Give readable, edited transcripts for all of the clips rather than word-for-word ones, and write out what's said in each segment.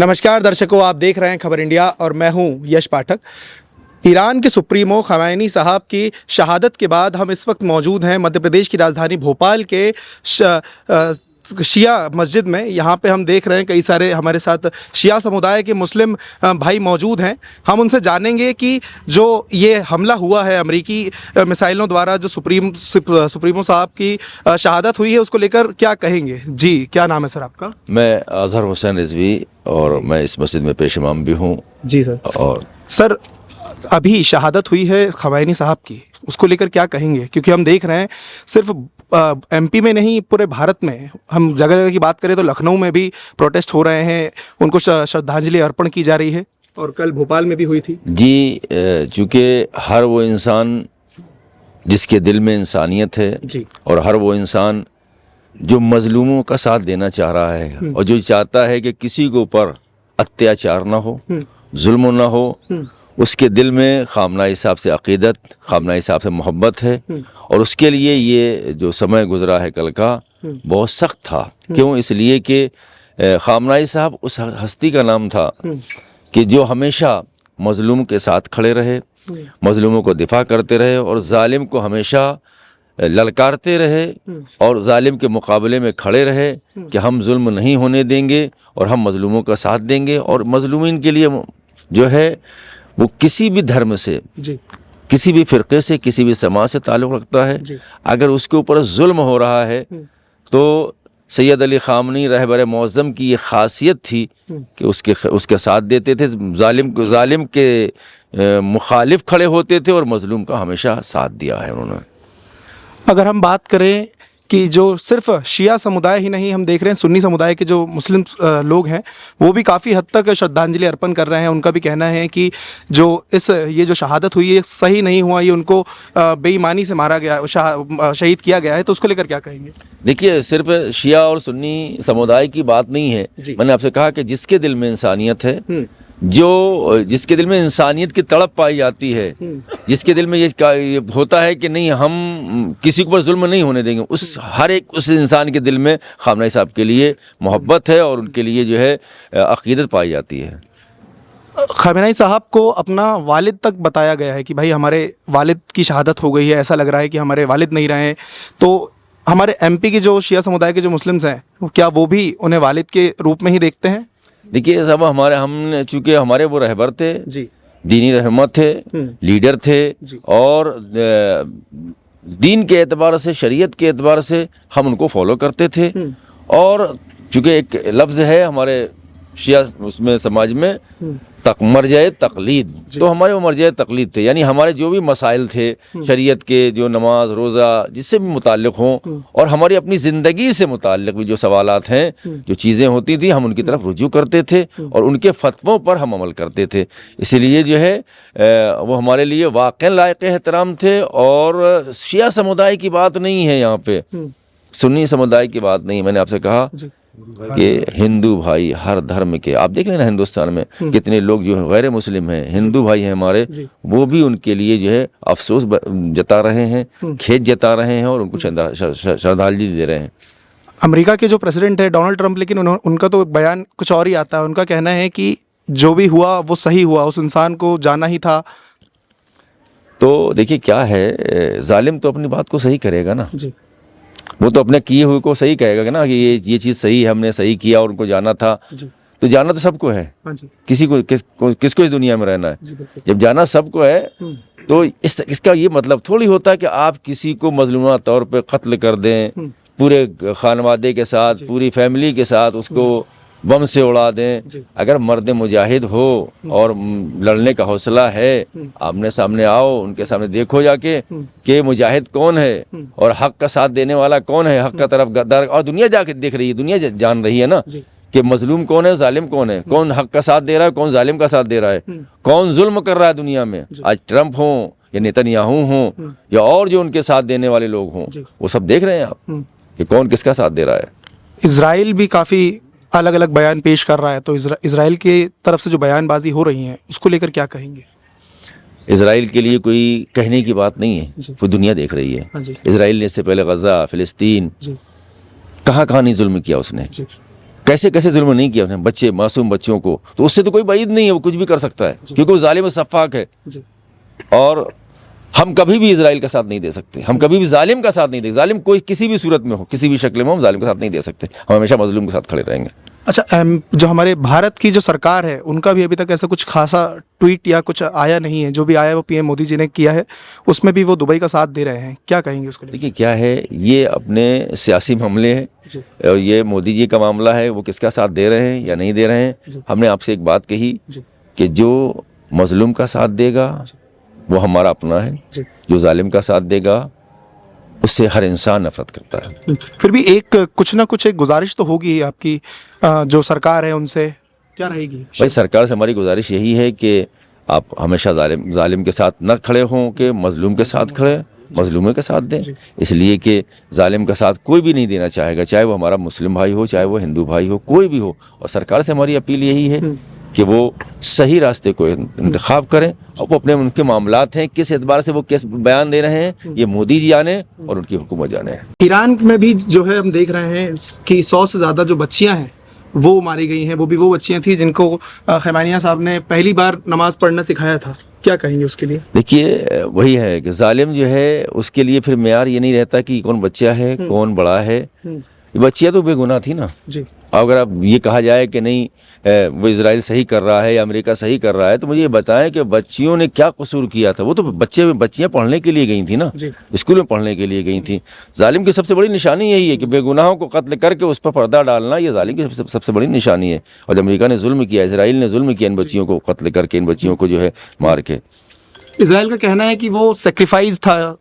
नमस्कार दर्शकों, आप देख रहे हैं खबर इंडिया और मैं हूं यश पाठक। ईरान के सुप्रीमो खमैनी साहब की शहादत के बाद हम इस वक्त मौजूद हैं मध्य प्रदेश की राजधानी भोपाल के शिया मस्जिद में। यहाँ पे हम देख रहे हैं कई सारे हमारे साथ शिया समुदाय के मुस्लिम भाई मौजूद हैं। हम उनसे जानेंगे कि जो ये हमला हुआ है अमेरिकी मिसाइलों द्वारा, जो सुप्रीमो साहब की शहादत हुई है, उसको लेकर क्या कहेंगे। जी, क्या नाम है सर आपका? मैं अजहर हुसैन रिजवी और मैं इस मस्जिद में पेश इमाम भी हूँ। जी सर। और सर, अभी शहादत हुई है खमैनी साहब की, उसको लेकर क्या कहेंगे? क्योंकि हम देख रहे हैं सिर्फ एमपी में नहीं, पूरे भारत में, हम जगह जगह की बात करें तो लखनऊ में भी प्रोटेस्ट हो रहे हैं, उनको श्रद्धांजलि अर्पण की जा रही है और कल भोपाल में भी हुई थी। जी, चूँकि हर वो इंसान जिसके दिल में इंसानियत है जी। और हर वो इंसान जो मजलूमों का साथ देना चाह रहा है और जो चाहता है कि किसी के ऊपर अत्याचार ना हो, जुल्म ना हो, उसके दिल में खामना हिसाब से अक़ीदत, खामना हिसाब से मोहब्बत है। और उसके लिए ये जो समय गुजरा है कल का बहुत सख्त था। क्यों? इसलिए कि खामनाई साहब उस हस्ती का नाम था कि जो हमेशा मजलूम के साथ खड़े रहे, मजलूमों को दिफा करते रहे और जालिम को हमेशा ललकारते रहे और जालिम के मुकाबले में खड़े रहे कि हम जुल्म नहीं होने देंगे और हम मजलूमों का साथ देंगे। और मजलूमीन के लिए जो है वो किसी भी धर्म से, किसी भी फ़िरक़े से, किसी भी समाज से ताल्लुक़ रखता है। अगर उसके ऊपर जुल्म हो रहा है तो सैयद अली ख़ामनी रहबर मौज़म की ये ख़ासियत थी कि उसके साथ देते थे, जालिम के मुखालिफ खड़े होते थे और मजलूम का हमेशा साथ दिया है उन्होंने। अगर हम बात करें कि जो सिर्फ शिया समुदाय ही नहीं, हम देख रहे हैं सुन्नी समुदाय के जो मुस्लिम लोग हैं वो भी काफ़ी हद तक श्रद्धांजलि अर्पण कर रहे हैं। उनका भी कहना है कि जो ये जो शहादत हुई है सही नहीं हुआ, ये उनको बेईमानी से मारा गया, शहीद किया गया है। तो उसको लेकर क्या कहेंगे? देखिए, सिर्फ शिया और सुन्नी समुदाय की बात नहीं है। मैंने आपसे कहा कि जिसके दिल में इंसानियत है, जिसके दिल में इंसानियत की तड़प पाई जाती है, जिसके दिल में ये होता है कि नहीं, हम किसी के ऊपर जुल्म नहीं होने देंगे, उस हर एक उस इंसान के दिल में खामनाई साहब के लिए मोहब्बत है और उनके लिए जो है अक़ीदत पाई जाती है। खमैनी साहब को अपना वालिद तक बताया गया है कि भाई हमारे वालिद की शहादत हो गई है, ऐसा लग रहा है कि हमारे वालिद नहीं रहे। तो हमारे एमपी के जो शिया समुदाय के जो मुस्लिम्स हैं, क्या वो भी उन्हें वालिद के रूप में ही देखते हैं? देखिए सब हमने चूँकि हमारे वो रहबर थे, दीनी रहमत थे, लीडर थे और दीन के एतबार से, शरीयत के एतबार से हम उनको फॉलो करते थे। और चूँकि एक लफ्ज़ है हमारे शिया उसमें समाज में मरजाए तकलीद, तो हमारे वो मरजाए तकलीद थे। यानी हमारे जो भी मसाइल थे शरीयत के, जो नमाज रोज़ा जिससे भी मुताल्लिक़ हों और हमारी अपनी ज़िंदगी से मुताल्लिक़ भी जो सवालात हैं, जो चीज़ें होती थी, हम उनकी तरफ रुजू करते थे और उनके फतवों पर हम अमल करते थे। इसलिए जो है वो हमारे लिए वाक़ई लायक़ एहतराम थे। और शिया समुदाय की बात नहीं है यहाँ पे, सुन्नी समुदाय की बात नहीं। मैंने आपसे कहा कि हिंदू भाई हर धर्म के, आप देख लेना हिंदुस्तान में कितने लोग जो गैर मुस्लिम हैं, हिंदू भाई हैं हमारे, वो भी उनके लिए जो है अफसोस जता रहे हैं, खेद जता रहे हैं और उनको श्रद्धांजलि दे रहे हैं। अमेरिका के जो प्रेसिडेंट है डोनाल्ड ट्रंप, लेकिन उनका तो बयान कुछ और ही आता है। उनका कहना है कि जो भी हुआ वो सही हुआ, उस इंसान को जाना ही था। तो देखिए क्या है, जालिम तो अपनी बात को सही करेगा ना, वो तो अपने किए हुए को सही कहेगा ना कि ये चीज़ सही है, हमने सही किया और उनको जाना था। तो जाना तो सबको है, किसी को किसको इस दुनिया में रहना है। जब जाना सबको है तो इसका ये मतलब थोड़ी होता है कि आप किसी को मजलूमा तौर पे कत्ल कर दें, पूरे खानवादे के साथ, पूरी फैमिली के साथ उसको बम से उड़ा दें। अगर मर्द मुजाहिद हो और लड़ने का हौसला है, आमने सामने आओ, उनके सामने देखो जाके कि मुजाहिद कौन है और हक का साथ देने वाला कौन है, हक का तरफ गद्दार। और दुनिया जाके देख रही है, दुनिया जान रही है ना कि मजलूम कौन है, जालिम कौन है, कौन हक का साथ दे रहा है, कौन जालिम का साथ दे रहा है, कौन जुल्म कर रहा है दुनिया में। आज ट्रंप हो या नेतन्याहू हो या और जो उनके साथ देने वाले लोग हों, वो सब देख रहे हैं आप कि कौन किसका साथ दे रहा है। इजराइल भी काफ़ी अलग अलग बयान पेश कर रहा है, तो इजराइल के तरफ से जो बयानबाजी हो रही है उसको लेकर क्या कहेंगे? इजराइल के लिए कोई कहने की बात नहीं है, वो दुनिया देख रही है। इजराइल ने इससे पहले गज़ा, फ़िलिस्तीन, कहाँ नहीं जुल्म किया उसने, कैसे कैसे जुल्म नहीं किया उन्होंने बच्चे, मासूम बच्चों को, तो उससे तो कोई बाइद नहीं है, वो कुछ भी कर सकता है क्योंकि वो जालिम और सफ़ाक है। और हम कभी भी इजराइल का साथ नहीं दे सकते, हम कभी भी जालिम का साथ नहीं दे, जालिम कोई किसी भी सूरत में हो, किसी भी शक्ल में हो, हम जालिम का साथ नहीं दे सकते, हम हमेशा मजलूम के साथ खड़े रहेंगे। अच्छा, जो हमारे भारत की जो सरकार है उनका भी अभी तक ऐसा कुछ खासा ट्वीट या कुछ आया नहीं है, जो भी आया है वो पीएम मोदी जी ने किया है, उसमें भी वो दुबई का साथ दे रहे हैं, क्या कहेंगे उसके लिए? देखिए क्या है, ये अपने सियासी मामले हैं और ये मोदी जी का मामला है, वो किसका साथ दे रहे हैं या नहीं दे रहे हैं। हमने आपसे एक बात कही कि जो मजलूम का साथ देगा वो हमारा अपना है, जो जालिम का साथ देगा उससे हर इंसान नफरत करता है। फिर भी एक कुछ ना कुछ एक गुजारिश तो होगी आपकी जो सरकार है उनसे, क्या रहेगी? भाई सरकार से हमारी गुजारिश यही है कि आप हमेशा जालिम के साथ न खड़े हों कि मजलूम के साथ खड़े, मजलूमों के साथ दें, इसलिए कि जालिम का साथ कोई भी नहीं देना चाहेगा, चाहे वो हमारा मुस्लिम भाई हो, चाहे वो हिंदू भाई हो, कोई भी हो। और सरकार से हमारी अपील यही है कि वो सही रास्ते को इंतखाब करें और वो अपने उनके मामलात हैं, किस एतबार से वो किस बयान दे रहे हैं, ये मोदी जी जाने और उनकी हुकूमत जाने। ईरान में भी जो है हम देख रहे हैं कि 100 से ज़्यादा जो बच्चियां हैं वो मारी गई हैं, वो भी वो बच्चियां थी जिनको खमैनिया साहब ने पहली बार नमाज पढ़ना सिखाया था, क्या कहेंगे उसके लिए? देखिए वही है कि जालिम जो है उसके लिए फिर मेयार ये नहीं रहता कि कौन बच्चा है कौन बड़ा है, बच्चियाँ तो बेगुनाह थी ना जी। अगर अब ये कहा जाए कि नहीं वो इजराइल सही कर रहा है या अमेरिका सही कर रहा है, तो मुझे ये बताएं कि बच्चियों ने क्या कसूर किया था। वो तो बच्चियाँ पढ़ने के लिए गई थी ना, स्कूल में पढ़ने के लिए गई थी। जालिम की सबसे बड़ी निशानी यही है कि बेगुनाहों को कत्ल करके उस पर पर्दा डालना, ये जालिम की सबसे बड़ी निशानी है। और जब अमेरिका ने जुल्म किया, इजराइल ने जुल्म किया इन बच्चियों को कत्ल करके, इन बच्चियों को जो है मार के। इजराइल का कहना है कि वो सेक्रीफाइस था,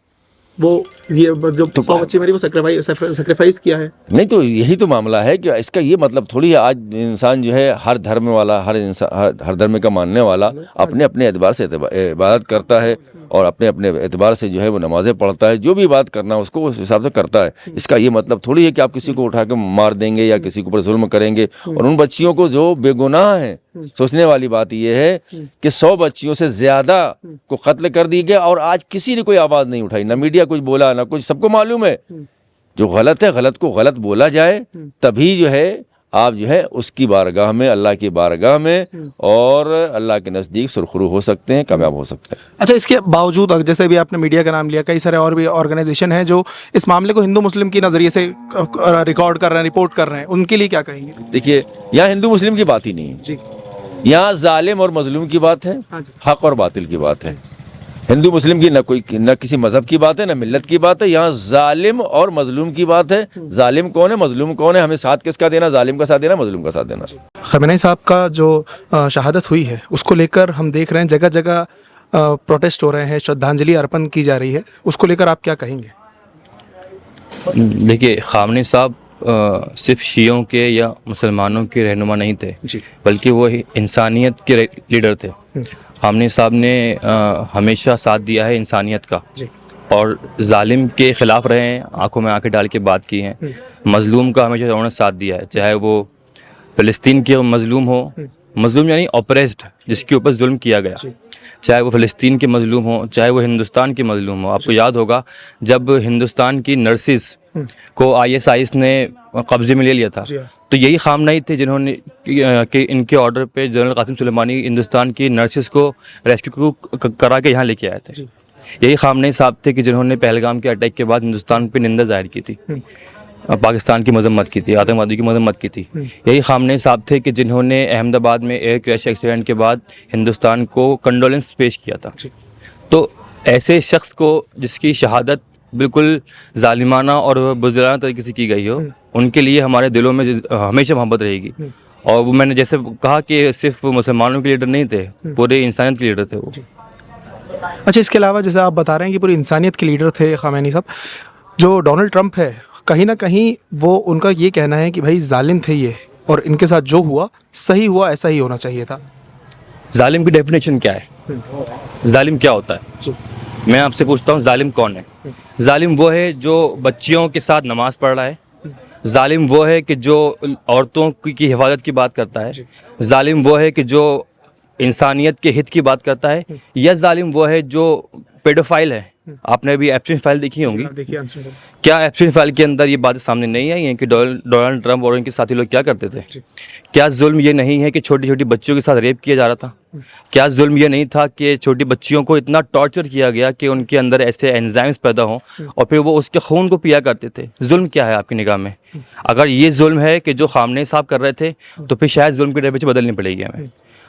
वो ये जो 100 बच्चे मेरी वो सेक्रीफाइस किया है। नहीं तो यही तो मामला है कि इसका ये मतलब थोड़ी है आज इंसान जो है हर धर्म वाला, हर धर्म का मानने वाला अपने अपने एतबार से इबादत करता है और अपने अपने एतबार से जो है वो नमाज़ें पढ़ता है, जो भी बात करना है उसको उस हिसाब से करता है। इसका ये मतलब थोड़ी है कि आप किसी को उठा के मार देंगे या किसी के ऊपर जुल्म करेंगे। और उन बच्चियों को जो बेगुनाह हैं, सोचने वाली बात यह है कि 100 बच्चियों से ज़्यादा को कत्ल कर दी गया और आज किसी ने कोई आवाज़ नहीं उठाई, ना मीडिया कुछ बोला ना कुछ। सबको मालूम है जो गलत है, गलत को गलत बोला जाए तभी जो है आप जो है उसकी बारगाह में, अल्लाह की बारगाह में और अल्लाह के नज़दीक सुरखरू हो सकते हैं, कामयाब हो सकते हैं। अच्छा, इसके बावजूद जैसे भी आपने मीडिया का नाम लिया, कई सारे और भी ऑर्गेनाइजेशन हैं जो इस मामले को हिंदू मुस्लिम की नज़रिए से रिकॉर्ड कर रहे हैं, रिपोर्ट कर रहे हैं, उनके लिए क्या कहेंगे? देखिए यहाँ हिंदू मुस्लिम की बात ही नहीं है, यहाँ जालिम और मजलूम की बात है, हक और बातिल की बात है। हिंदू मुस्लिम की न किसी मजहब की बात है, न मिल्लत की बात है, यहाँ जालिम और मजलूम की बात है। जालिम कौन है, मजलूम कौन है, हमें साथ किसका देना, जालिम का साथ देना, मजलूम का साथ देना। खamenei साहब का जो शहादत हुई है उसको लेकर हम देख रहे हैं जगह जगह प्रोटेस्ट हो रहे हैं, श्रद्धांजलि अर्पण की जा रही है, उसको लेकर आप क्या कहेंगे? देखिए खamenei साहब सिर्फ शियों के या मुसलमानों के रहनुमा नहीं थे, बल्कि वो इंसानियत के लीडर थे। खamenei साहब ने हमेशा साथ दिया है इंसानियत का और जालिम के ख़िलाफ़ रहे हैं, आंखों में आंखें डाल के बात की हैं। मज़लूम का हमेशा उन्होंने साथ दिया है, चाहे वो फ़लस्तीन के मज़लूम हो, मज़लूम यानी ऑपरेस्ड जिसके ऊपर जुल्म किया गया, चाहे वो फ़लस्तीन के मज़लूम हो, चाहे वो हिंदुस्तान के मज़लूम हो। आपको याद होगा जब हिंदुस्तान की नर्सिस को ISIS ने कब्ज़े में ले लिया था, तो यही खamenei थे जिन्होंने कि इनके ऑर्डर पे जनरल कासिम सुलेमानी हिंदुस्तान की नर्सिस को रेस्क्यू करा के यहाँ लेके आए थे। यही खamenei साहब थे कि जिन्होंने पहलगाम के अटैक के बाद हिंदुस्तान पे निंदा जाहिर की थी, पाकिस्तान की मजम्मत की थी, आतंकवादी की मजम्मत की थी। यही खamenei साहब थे कि जिन्होंने अहमदाबाद में एयर क्रैश एक्सीडेंट के बाद हिंदुस्तान को कंडोलेंस पेश किया था। तो ऐसे शख्स को जिसकी शहादत बिल्कुल जालिमाना और बुज़दिलाना तरीके से की गई हो, उनके लिए हमारे दिलों में हमेशा मोहब्बत रहेगी। और वो मैंने जैसे कहा कि सिर्फ मुसलमानों के लीडर नहीं थे, पूरे इंसानियत के लीडर थे वो। अच्छा, इसके अलावा जैसे आप बता रहे हैं कि पूरी इंसानियत के लीडर थे खamenei साहब, जो डोनाल्ड ट्रंप है कहीं ना कहीं वो उनका ये कहना है कि भाई जालिम थे ये और इनके साथ जो हुआ सही हुआ, ऐसा ही होना चाहिए था। जालिम की डेफिनेशन क्या है? जालिम क्या होता है? मैं आपसे पूछता हूँ, जालिम कौन है? जालिम वो है जो बच्चियों के साथ नमाज पढ़ रहा है, जालिम वो है कि जो औरतों की हिफाजत की बात करता है, जालिम वो है कि जो इंसानियत के हित की बात करता है, या जालिम वो है जो पेडोफाइल है, आपने अभी एप्स्टाइन फाइल देखी होंगी। देखिए आंसर क्या एप्स्टाइन फाइल के अंदर ये बातें सामने नहीं आई हैं कि डोनाल्ड ट्रंप और उनके साथी लोग क्या करते थे? क्या जुल्म ये नहीं है कि छोटी छोटी बच्चियों के साथ रेप किया जा रहा था? क्या जुल्म ये नहीं था कि छोटी बच्चियों को इतना टॉर्चर किया गया कि उनके अंदर ऐसे एंजाइम्स पैदा हों और फिर वो उसके खून को पिया करते थे? जुल्म क्या है आपकी निगाह में? अगर ये जुल्म है कि जो खामनेई साहब कर रहे थे, तो फिर शायद जुल्म की डेफिनेशन बदलनी पड़ेगी हमें।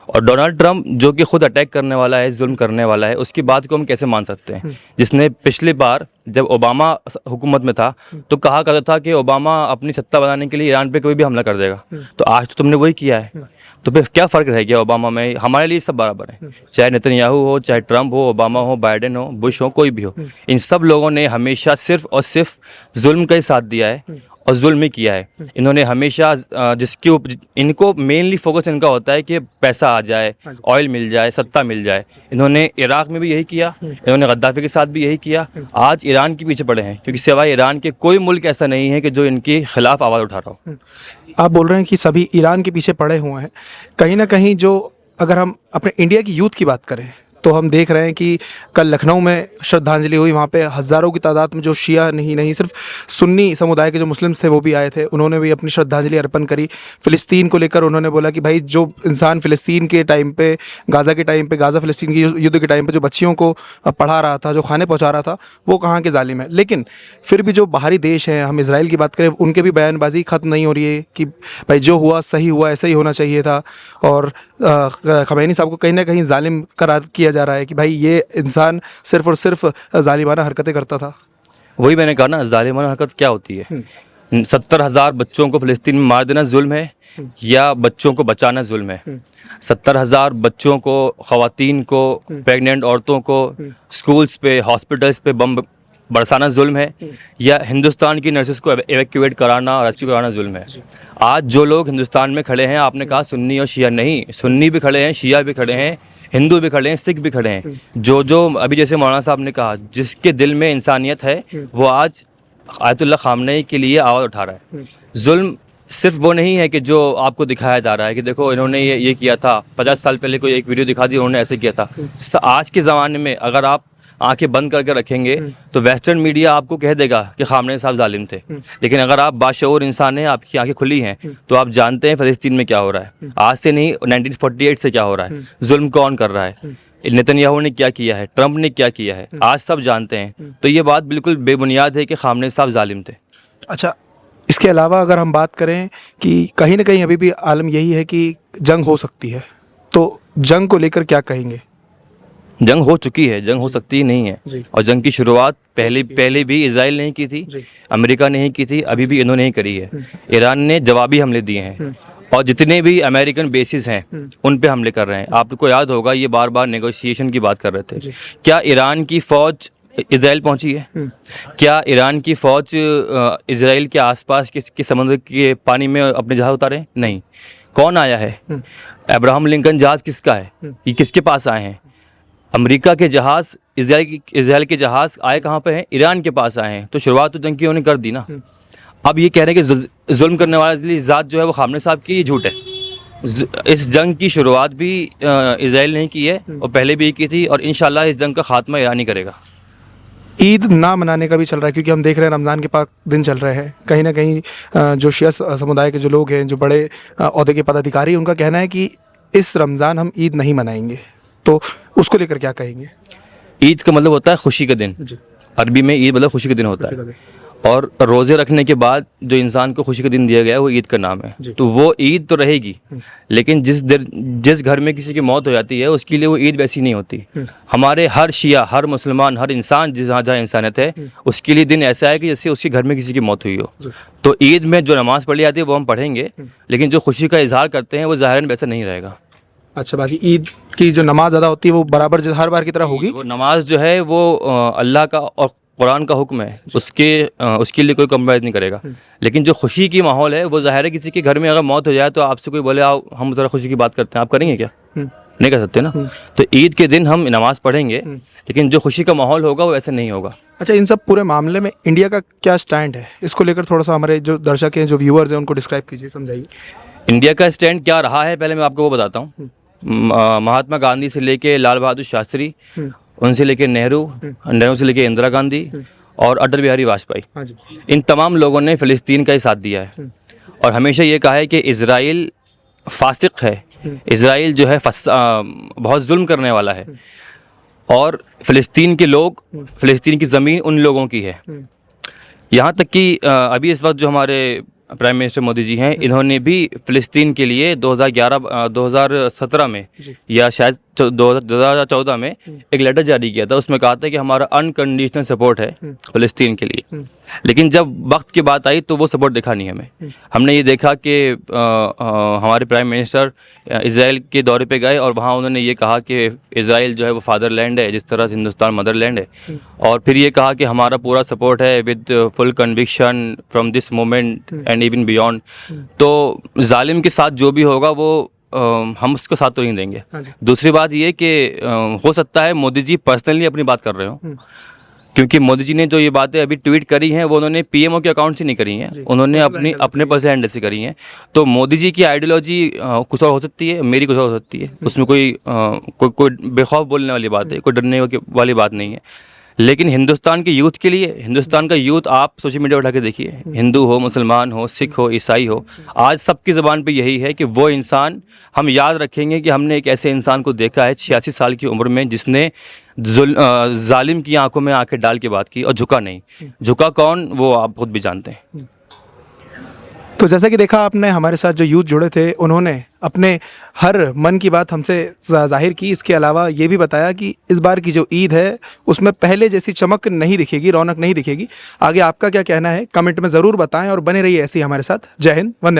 और डोनाल्ड ट्रंप जो कि खुद अटैक करने वाला है, जुल्म करने वाला है, उसकी बात को हम कैसे मान सकते हैं? जिसने पिछली बार जब ओबामा हुकूमत में था तो कहा करता था कि ओबामा अपनी सत्ता बनाने के लिए ईरान पे कोई भी हमला कर देगा, तो आज तो तुमने वही किया है। तो फिर क्या फ़र्क रह गया ओबामा में? हमारे लिए सब बराबर है, चाहे नेतन्याहू हो, चाहे ट्रंप हो, ओबामा हो, बाइडेन हो, बुश हो, कोई भी हो। इन सब लोगों ने हमेशा सिर्फ और सिर्फ जुल्म का ही साथ दिया है और जुल्म ही किया है। इन्होंने हमेशा जिसके ऊपर इनको मेनली फोकस इनका होता है कि पैसा आ जाए, ऑयल मिल जाए, सत्ता मिल जाए। इन्होंने इराक में भी यही किया, इन्होंने गद्दाफी के साथ भी यही किया, आज ईरान के पीछे पड़े हैं, क्योंकि सिवाय ईरान के कोई मुल्क ऐसा नहीं है कि जो इनके खिलाफ आवाज़ उठा रहा हो। आप बोल रहे हैं कि सभी ईरान के पीछे पड़े हुए हैं, कहीं ना कहीं जो अगर हम अपने इंडिया की यूथ की बात करें तो हम देख रहे हैं कि कल लखनऊ में श्रद्धांजलि हुई, वहाँ पे हज़ारों की तादाद में जो शिया नहीं सिर्फ सुन्नी समुदाय के जो मुस्लिम्स थे वो भी आए थे, उन्होंने भी अपनी श्रद्धांजलि अर्पण करी। फ़िलिस्तीन को लेकर उन्होंने बोला कि भाई जो इंसान फ़िलिस्तीन के टाइम पे, गाज़ा के टाइम पे, गाज़ा फ़िलिस्तीन की युद्ध के टाइम पे जो बच्चियों को पढ़ा रहा था, जो खाने पहुँचा रहा था, वो कहाँ के जालिम है। लेकिन फिर भी जो बाहरी देश हैं, हम इसराइल की बात करें, उनके भी बयानबाजी ख़त्म नहीं हो रही है कि भाई जो हुआ सही हुआ, ऐसा ही होना चाहिए था। और खमैनी साहब को कहीं ना कहीं जालिम करार किया जा रहा है कि भाई ये इंसान सिर्फ और सिर्फ जालिमाना हरकतें करता था। वही मैंने कहा ना, जालिमाना हरकत क्या होती है? 70,000 बच्चों को फ़िलिस्तीन में मार देना जुल्म है या बच्चों को बचाना जुल्म है? 70,000 बच्चों को, ख़वातीन को, प्रेग्नेंट औरतों को स्कूल्स पे, हॉस्पिटल्स पे बम बरसाना जुल्म है या हिंदुस्तान की नर्सेस को एवैक्यूएट कराना, रेस्क्यू कराना जुल्म है? आज जो लोग हिंदुस्तान में खड़े हैं, आपने कहा सुन्नी और शिया, नहीं, सुन्नी भी खड़े हैं, शिया भी खड़े हैं, हिंदू भी खड़े हैं, सिख भी खड़े हैं। जो अभी जैसे मौलाना साहब ने कहा, जिसके दिल में इंसानियत है वो आज आयतुल्लाह खामनेई के लिए आवाज़ उठा रहा है। जुल्म सिर्फ वो नहीं है कि जो आपको दिखाया जा रहा है कि देखो इन्होंने ये किया था, 50 साल पहले कोई एक वीडियो दिखा दी, उन्होंने ऐसे किया था। आज के ज़माने में अगर आप आंखें बंद करके रखेंगे तो वेस्टर्न मीडिया आपको कह देगा कि खामनेई साहब जालिम थे, लेकिन अगर आप बाशऊर इंसान हैं, आपकी आंखें खुली हैं, तो आप जानते हैं फ़लस्तीन में क्या हो रहा है। आज से नहीं, 1948 से क्या हो रहा है, जुल्म कौन कर रहा है, नेतन्याहू ने क्या किया है, ट्रंप ने क्या किया है, आज सब जानते हैं। तो ये बात बिल्कुल बेबुनियाद है कि खामनेई साहब जालिम थे। अच्छा, इसके अलावा अगर हम बात करें कि कहीं ना कहीं अभी भी आलम यही है कि जंग हो सकती है, तो जंग को लेकर क्या कहेंगे? जंग हो चुकी है, जंग हो सकती ही नहीं है। और जंग की शुरुआत पहले भी इजराइल नहीं की थी, अमेरिका नहीं की थी, अभी भी इन्होंने ही करी है। ईरान ने जवाबी हमले दिए हैं और जितने भी अमेरिकन बेसिस हैं उन पे हमले कर रहे हैं। आपको याद होगा ये बार बार नेगोशिएशन की बात कर रहे थे। क्या ईरान की फ़ौज इजराइल पहुंची है? क्या ईरान की फ़ौज इजराइल के आसपास के समुद्र के पानी में अपने जहाज़ उतारे? नहीं। कौन आया है? अब्राहम लिंकन जहाज़ किसका है? ये किसके पास आए हैं? अमेरिका के जहाज़, इजराइल के जहाज़ आए कहाँ पे हैं? ईरान के पास आए हैं। तो शुरुआत तो जंग की उन्होंने कर दी ना। अब ये कह रहे हैं कि जुल्म करने वाली ज़ात जो है वो खामनेई साहब की, ये झूठ है। इस जंग की शुरुआत भी इजराइल ने की है और पहले भी की थी, और इंशाल्लाह इस जंग का खात्मा ईरान ही करेगा। ईद ना मनाने का भी चल रहा है, क्योंकि हम देख रहे हैं रमज़ान के पाक दिन चल रहे हैं। कहीं ना कहीं जो शिया समुदाय के जो लोग हैं, जो बड़े ओहदे के पदाधिकारी, उनका कहना है कि इस रमज़ान हम ईद नहीं मनाएंगे, तो उसको लेकर क्या कहेंगे? ईद का मतलब होता है खुशी का दिन। अरबी में ईद मतलब खुशी का दिन होता है, और रोज़े रखने के बाद जो इंसान को खुशी का दिन दिया गया है वो ईद का नाम है। तो वो ईद तो रहेगी, लेकिन जिस घर में किसी की मौत हो जाती है उसके लिए वो ईद वैसी नहीं होती। हमारे हर शिया, हर मुसलमान, हर इंसान जहाँ जहाँ इंसानियत है, उसके लिए दिन ऐसा है कि जैसे उसके घर में किसी की मौत हुई हो। तो ईद में जो नमाज़ पढ़ी जाती है वो हम पढ़ेंगे, लेकिन जो खुशी का इजहार करते हैं वो ज़ाहिरन वैसा नहीं रहेगा। अच्छा, बाकी ईद की जो नमाज अदा होती है वो बराबर हर बार की तरह होगी? वो नमाज जो है वो अल्लाह का और कुरान का हुक्म है, उसके लिए कोई कम्प्रोमाइज़ नहीं करेगा। लेकिन जो खुशी की माहौल है वो ज़ाहिर है, किसी के घर में अगर मौत हो जाए तो आपसे कोई बोले आओ हम ज़रा खुशी की बात करते हैं, आप करेंगे क्या? नहीं कर सकते ना। तो ईद के दिन हम नमाज पढ़ेंगे, लेकिन जो खुशी का माहौल होगा वो ऐसे नहीं होगा। अच्छा, इन सब पूरे मामले में इंडिया का क्या स्टैंड है, इसको लेकर थोड़ा सा हमारे जो दर्शक हैं, जो व्यूअर्स हैं, उनको डिस्क्राइब कीजिए, समझाइए। इंडिया का स्टैंड क्या रहा है पहले मैं आपको वो बताता हूँ। महात्मा गांधी से लेके लाल बहादुर शास्त्री, उनसे लेके नेहरू, नेहरू से लेके इंदिरा गांधी और अटल बिहारी वाजपेयी, हाँ जी। इन तमाम लोगों ने फ़िलिस्तीन का ही साथ दिया है और हमेशा ये कहा है कि इज़राइल फासिक है, इज़राइल जो है बहुत जुल्म करने वाला है और फ़िलिस्तीन के लोग, फ़िलिस्तीन की ज़मीन उन लोगों की है। यहाँ तक कि अभी इस वक्त जो हमारे प्राइम मिनिस्टर मोदी जी हैं, इन्होंने भी फ़िलिस्तीन के लिए 2017 में या शायद 2014 में एक लेटर जारी किया था। उसमें कहा था कि हमारा अनकंडीशनल सपोर्ट है फ़िलिस्तीन के लिए। लेकिन जब वक्त की बात आई तो वो सपोर्ट दिखा नहीं हमें। हमने ये देखा कि हमारे प्राइम मिनिस्टर इज़राइल के दौरे पे गए और वहाँ उन्होंने ये कहा कि इज़राइल जो है वो फादरलैंड है, जिस तरह से हिंदुस्तान मदरलैंड है। और फिर ये कहा कि हमारा पूरा सपोर्ट है with full conviction from this moment and even beyond. तो जालिम के साथ जो भी होगा वो हम उसको साथ तो नहीं देंगे। दूसरी बात ये कि हो सकता है मोदी जी पर्सनली अपनी बात कर रहे हो, क्योंकि मोदी जी ने जो ये बातें अभी ट्वीट करी हैं वो उन्होंने पीएमओ के अकाउंट से नहीं करी हैं, उन्होंने अपने पर्सनल हैंडल से करी हैं। तो मोदी जी की आइडियोलॉजी कुछ और हो सकती है, मेरी कुछ और हो सकती है। उसमें कोई बेखौफ बोलने वाली बात है, कोई डरने वाली बात नहीं है। लेकिन हिंदुस्तान के यूथ के लिए, हिंदुस्तान का यूथ आप सोशल मीडिया उठा के देखिए, हिंदू हो, मुसलमान हो, सिख हो, ईसाई हो, आज सबकी ज़बान पे यही है कि वो इंसान, हम याद रखेंगे कि हमने एक ऐसे इंसान को देखा है 86 साल की उम्र में जिसने जालिम की आंखों में आंखें डाल के बात की और झुका नहीं। झुका कौन, वो आप खुद भी जानते हैं। तो जैसा कि देखा आपने, हमारे साथ जो यूथ जुड़े थे उन्होंने अपने हर मन की बात हमसे जाहिर की। इसके अलावा ये भी बताया कि इस बार की जो ईद है उसमें पहले जैसी चमक नहीं दिखेगी, रौनक नहीं दिखेगी। आगे आपका क्या कहना है कमेंट में ज़रूर बताएं और बने रहिए ऐसे ही हमारे साथ। जय हिंद, वंदे मातरम।